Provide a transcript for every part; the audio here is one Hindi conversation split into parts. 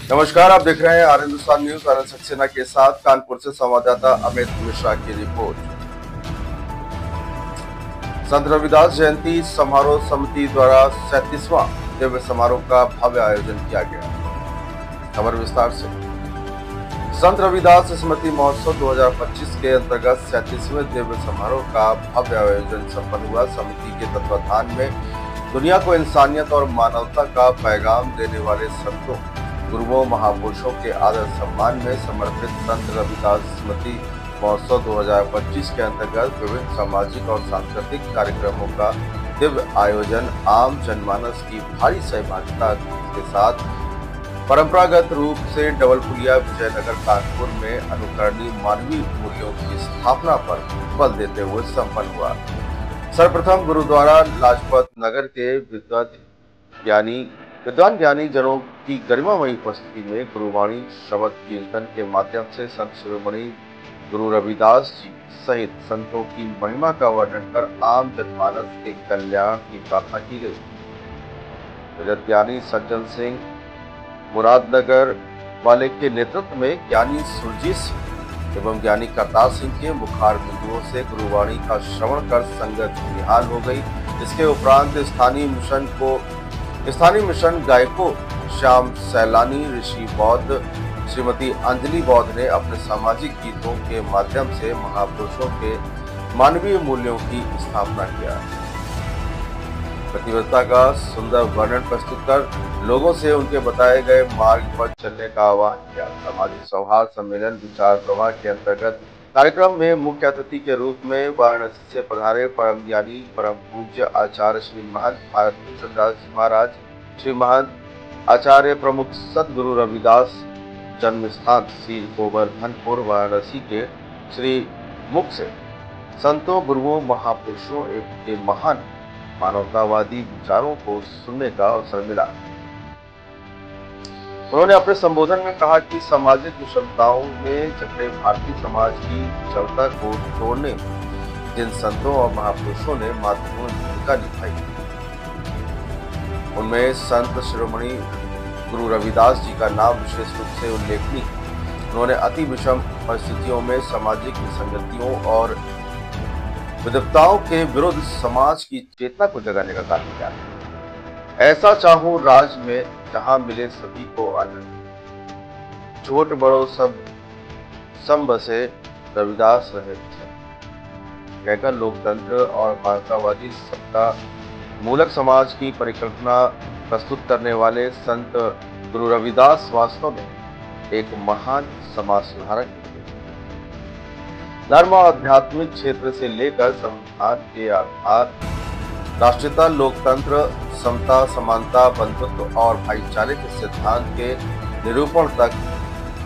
नमस्कार, आप देख रहे हैं आर हिंदुस्तान न्यूज। आनंद सक्सेना के साथ कानपुर से संवाददाता अमित मिश्रा की रिपोर्ट। संत रविदास जयंती समारोह समिति द्वारा 37वां दिव्य समारोह का भव्य आयोजन किया गया। खबर विस्तार से। संत रविदास स्मृति महोत्सव 2025 के अंतर्गत 37वें दिव्य समारोह का भव्य आयोजन संपन्न हुआ। समिति के तत्वाधान में दुनिया को इंसानियत और मानवता का पैगाम देने वाले संतों, गुरुओं, महापुरुषों के आदर सम्मान में समर्पित संत रविदास स्मृति महोत्सव 2025 के अंतर्गत विभिन्न सामाजिक और सांस्कृतिक कार्यक्रमों का दिव्य आयोजन आम जनमानस की भारी सहभागिता के साथ परंपरागत रूप से डबलपुलिया विजयनगर कानपुर में अनुकरणीय मानवीय मूल्यों की स्थापना पर बल देते हुए संपन्न हुआ। सर्वप्रथम गुरुद्वारा लाजपत नगर के विद्वान ज्ञानी जनों की गरिमामयी उपस्थिति में गुरुवाणी शब्द कीर्तन के माध्यम से संत शिरोमणि गुरु रविदास जी सहित संतों की महिमा का वर्णन कर आम जनमानस के कल्याण की प्रार्थना की गई। जगत ज्ञानी सज्जन सिंह मुरादनगर वाले के नेतृत्व में ज्ञानी सुरजीत सिंह एवं ज्ञानी करतार सिंह के मुखार बिंदुओं से गुरुवाणी का श्रवण कर संगत निहाल हो गई। इसके उपरांत स्थानीय मिशन गायकों श्याम सैलानी, ऋषि बौद्ध, श्रीमती अंजलि बौद्ध ने अपने सामाजिक गीतों के माध्यम से महापुरुषों के मानवीय मूल्यों की स्थापना किया। प्रतिबद्धता का सुंदर वर्णन प्रस्तुत कर लोगों से उनके बताए गए मार्ग पर चलने का आह्वान किया। सामाजिक सौहार्द सम्मेलन विचार प्रवाह के अंतर्गत कार्यक्रम में मुख्य अतिथि के रूप में वाराणसी से पधारे परम ज्ञानी परम पूज्य आचार्य श्री महंत भारती दास महाराज, श्री महंत आचार्य प्रमुख सदगुरु रविदास जन्म स्थान श्री गोवर्धनपुर वाराणसी के श्री मुख से संतों, गुरुओं, महापुरुषों के महान मानवतावादी विचारों को सुनने का अवसर मिला। उन्होंने अपने संबोधन में कहा कि सामाजिक विषमताओं में जकड़े भारतीय समाज की विषमता को तोड़ने में जिन संतों और महापुरुषों ने महत्वपूर्ण भूमिका निभाई, उनमें संत शिरोमणि गुरु रविदास जी का नाम विशेष रूप से उल्लेखनीय। उन्होंने अति विषम परिस्थितियों में सामाजिक विसंगतियों और विविधताओं के विरुद्ध समाज की चेतना को जगाने का कार्य किया। ऐसा चाहो राज में जहां मिले सभी को आनंद, छोट बड़ो सब बसे रविदास रहे कहकर लोकतंत्र और मानवतावादी सत्ता मूलक समाज की परिकल्पना प्रस्तुत करने वाले संत गुरु रविदास वास्तव में एक महान समाज सुधारक। धर्म और आध्यात्मिक क्षेत्र से लेकर संविधान के आधार राष्ट्रीयता, लोकतंत्र, समता, समानता, बंधुत्व और भाईचारे के सिद्धांत के निरूपण तक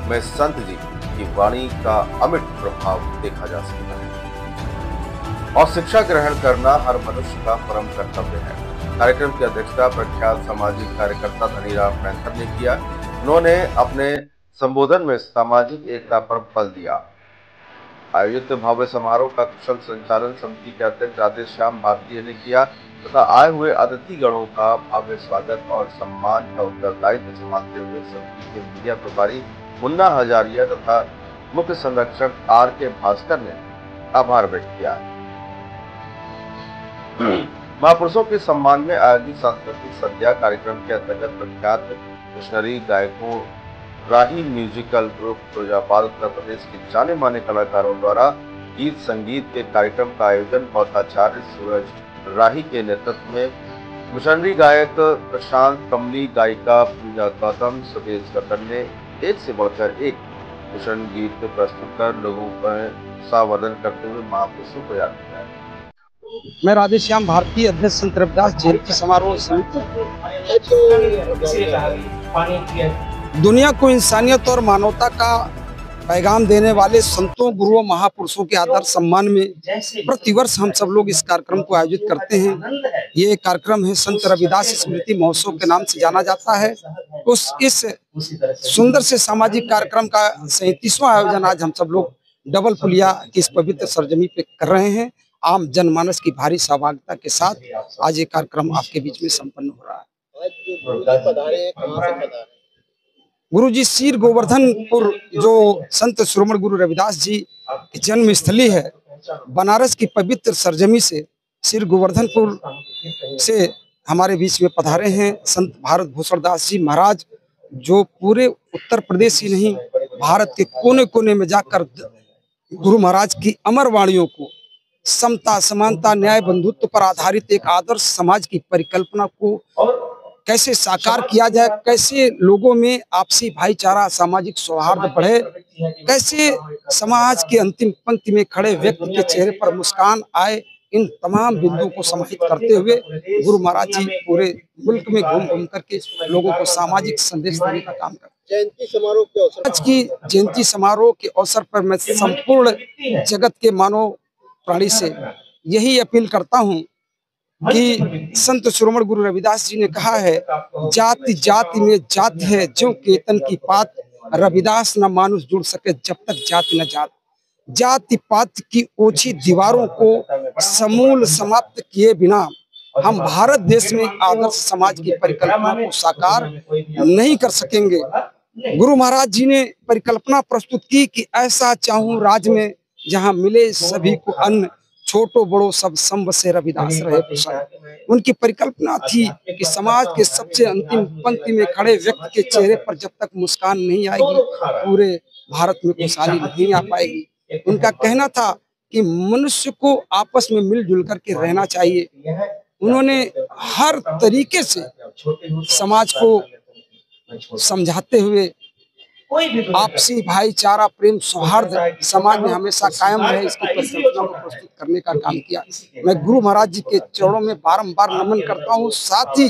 में संत जी की वाणी का अमिट प्रभाव देखा जा सकता है और शिक्षा ग्रहण करना हर मनुष्य का परम कर्तव्य है। कार्यक्रम की अध्यक्षता प्रख्यात सामाजिक कार्यकर्ता धनीराम पैंथर ने किया। उन्होंने अपने संबोधन में सामाजिक एकता पर बल दिया। आयोजित भव्य समारोह का कुशल संचालन समिति के अध्यक्ष राधेश्याम भारती ने किया तथा आए हुए अतिथि गणों का भव्य स्वागत और सम्मान का उत्तरदायित्व संभालते हुए समिति के मीडिया प्रभारी मुन्ना हजारिया तथा मुख्य संरक्षक R.K. भास्कर ने आभार व्यक्त किया। महापुरुषों के सम्मान में आयोजित सांस्कृतिक संध्या कार्यक्रम के अंतर्गत प्रख्यात मिशनरी गायकों राही म्यूजिकल ग्रुप फिरोजाबाद उत्तर प्रदेश के जाने माने कलाकारों द्वारा गीत संगीत के कार्यक्रम का आयोजन बौद्धाचार्य सूरज राही के नेतृत्व में मिशनरी गायक प्रशांत कमली, गायिका पूजा गौतम, सुदेश गठन ने एक से बढ़कर एक मिशन गीत प्रस्तुत कर लोगों पर उत्साहवर्धन करते हुए महापुरुषों को याद किया। मैं राधेश्याम भारती, अध्यक्ष संत रविदास जयंती समारोह समिति। दुनिया को इंसानियत और मानवता का पैगाम देने वाले संतों, गुरुओं, महापुरुषों के आदर सम्मान में प्रतिवर्ष हम सब लोग इस कार्यक्रम को आयोजित करते हैं। ये कार्यक्रम है संत रविदास स्मृति महोत्सव के नाम से जाना जाता है। इस सुंदर से सामाजिक कार्यक्रम का 37वां आयोजन आज हम सब लोग डबलपुलिया की इस पवित्र सरजमी पे कर रहे हैं। आम जनमानस की भारी सहभागिता के साथ आज ये कार्यक्रम आपके बीच में संपन्न हो रहा है। गुरुजी सीर गोवर्धनपुर जो संत शिरोमणि गुरु रविदास जी की जन्म स्थली है, बनारस की पवित्र सरजमी से श्री गोवर्धनपुर से हमारे बीच में पधारे हैं संत भारत भूषण दास जी महाराज, जो पूरे उत्तर प्रदेश ही नहीं भारत के कोने कोने में जाकर गुरु महाराज की अमर वाणियों को समता, समानता, न्याय, बंधुत्व पर आधारित एक आदर्श समाज की परिकल्पना को कैसे साकार किया जाए, कैसे लोगों में आपसी भाईचारा, सामाजिक सौहार्द बढ़े, कैसे समाज के अंतिम पंक्ति में खड़े व्यक्ति के चेहरे पर मुस्कान आए, इन तमाम बिंदुओं को समाहित करते हुए गुरु महाराज जी पूरे मुल्क में घूम घूम करके लोगों को सामाजिक संदेश देने का काम करते हैं। जयंती समारोह के अवसर आज की जयंती समारोह के अवसर पर मैं संपूर्ण जगत के मानव प्राणी से यही अपील करता हूं कि संत शिरोमणि गुरु रविदास जी ने कहा है, जाति जाति में जाति है, जो केतन की पात, रविदास न मानुष जुड़ सके जब तक जाति न जात। जाति पात की ओछी दीवारों को समूल समाप्त किए बिना हम भारत देश में आदर्श समाज की परिकल्पना को साकार नहीं कर सकेंगे। गुरु महाराज जी ने परिकल्पना प्रस्तुत की कि ऐसा चाहूं राज में जहां मिले सभी को अन्न, छोटो बड़ो सब संब से रविदास रहे प्रसन्न। उनकी परिकल्पना थी कि समाज के सबसे अंतिम पंक्ति में खड़े व्यक्ति के चेहरे पर जब तक मुस्कान नहीं आएगी, पूरे भारत में खुशहाली नहीं आ पाएगी। उनका कहना था कि मनुष्य को आपस में मिलजुल करके रहना चाहिए। उन्होंने हर तरीके से समाज को समझाते हुए आपसी भाईचारा, प्रेम, सौहार्द समाज में हमेशा कायम रहे, इसकी परिकल्पना को प्रस्तुत करने का काम किया। मैं गुरु महाराज जी के चरणों में बारंबार नमन करता हूँ। साथ ही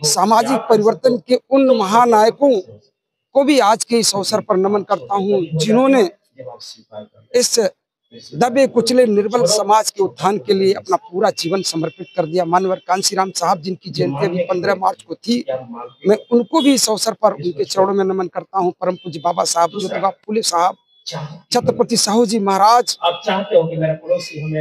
सामाजिक परिवर्तन के उन महानायकों को भी आज के इस अवसर पर नमन करता हूँ, जिन्होंने इस दबे कुचले निर्बल समाज के उत्थान के लिए अपना पूरा जीवन समर्पित कर दिया। मानवर कांशीराम साहब, जिनकी जयंती अभी 15 मार्च को थी, मैं उनको भी इस अवसर पर उनके चरणों में नमन करता हूं। परम पूज्य बाबा साहब ज्योतिबा फुले साहब, छत्रपति साहू जी महाराज,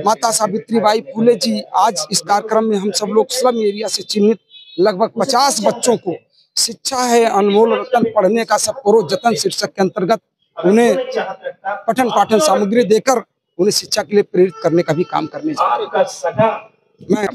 माता सावित्रीबाई फुले जी। आज इस कार्यक्रम में हम सब लोग स्लम एरिया से चिन्हित लगभग 50 बच्चों को शिक्षा है अनमोल रतन, पढ़ने का सब करो जतन शीर्षक के अंतर्गत उन्हें पठन पाठन सामग्री देकर उन्हें शिक्षा के लिए प्रेरित करने का भी काम करने जा रहे हैं। मैं